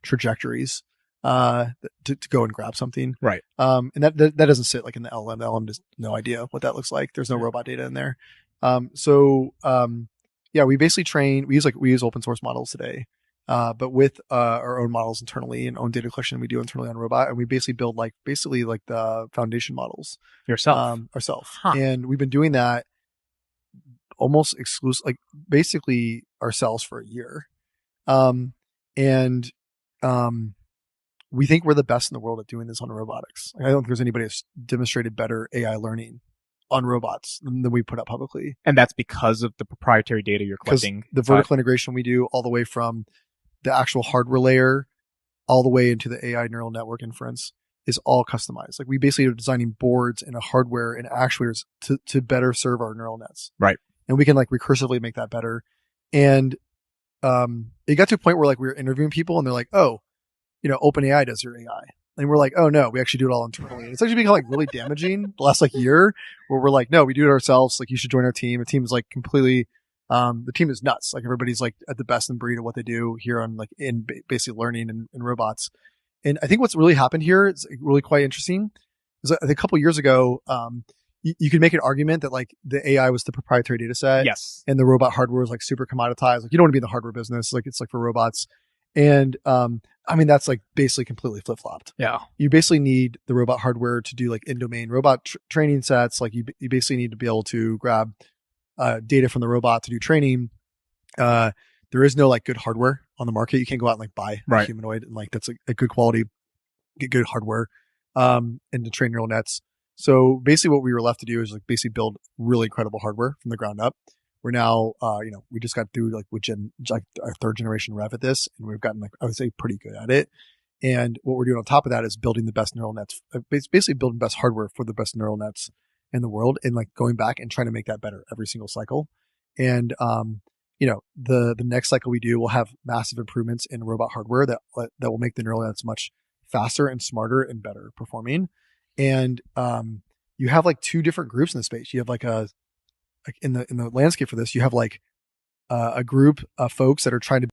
trajectories to go and grab something. Right. And that doesn't sit like in the LLM. The LLM has no idea what that looks like. There's no robot data in there. We basically we use open source models today. But with our own models internally and own data collection we do internally on robot, and we basically build basically the foundation models Yourself. Huh. And we've been doing that almost exclusive, basically ourselves for a year. We think we're the best in the world at doing this on robotics. I don't think there's anybody that's demonstrated better AI learning on robots than we put up publicly. And that's because of the proprietary data you're collecting. The vertical integration we do all the way from the actual hardware layer all the way into the AI neural network inference is all customized. We basically are designing boards and a hardware and actuators to better serve our neural nets. Right. And we can recursively make that better. And it got to a point where we were interviewing people and they're like, oh, OpenAI does your AI. And we're like, oh no, we actually do it all internally. And it's actually become really damaging the last year where we're like, no, we do it ourselves. You should join our team. The team is completely, the team is nuts. Everybody's at the best in breed of what they do here on in basic learning and robots. And I think what's really happened here is really quite interesting. Is a couple of years ago, you could make an argument that the AI was the proprietary data set. Yes. And the robot hardware was super commoditized. You don't want to be in the hardware business. It's for robots. And that's basically completely flip flopped. Yeah. You basically need the robot hardware to do in-domain robot training sets. You basically need to be able to grab data from the robot to do training. There is no good hardware on the market. You can't go out and buy a humanoid and that's a good quality, get good hardware and to train neural nets. So basically what we were left to do is basically build really incredible hardware from the ground up. We're now, we just got through our third generation rev at this, and we've gotten I would say pretty good at it. And what we're doing on top of that is building the best neural nets, basically building best hardware for the best neural nets in the world, and going back and trying to make that better every single cycle. And the next cycle we do will have massive improvements in robot hardware that will make the neural nets much faster and smarter and better performing. And you have two different groups in the space. You have in the landscape for this, you have a group of folks that are trying to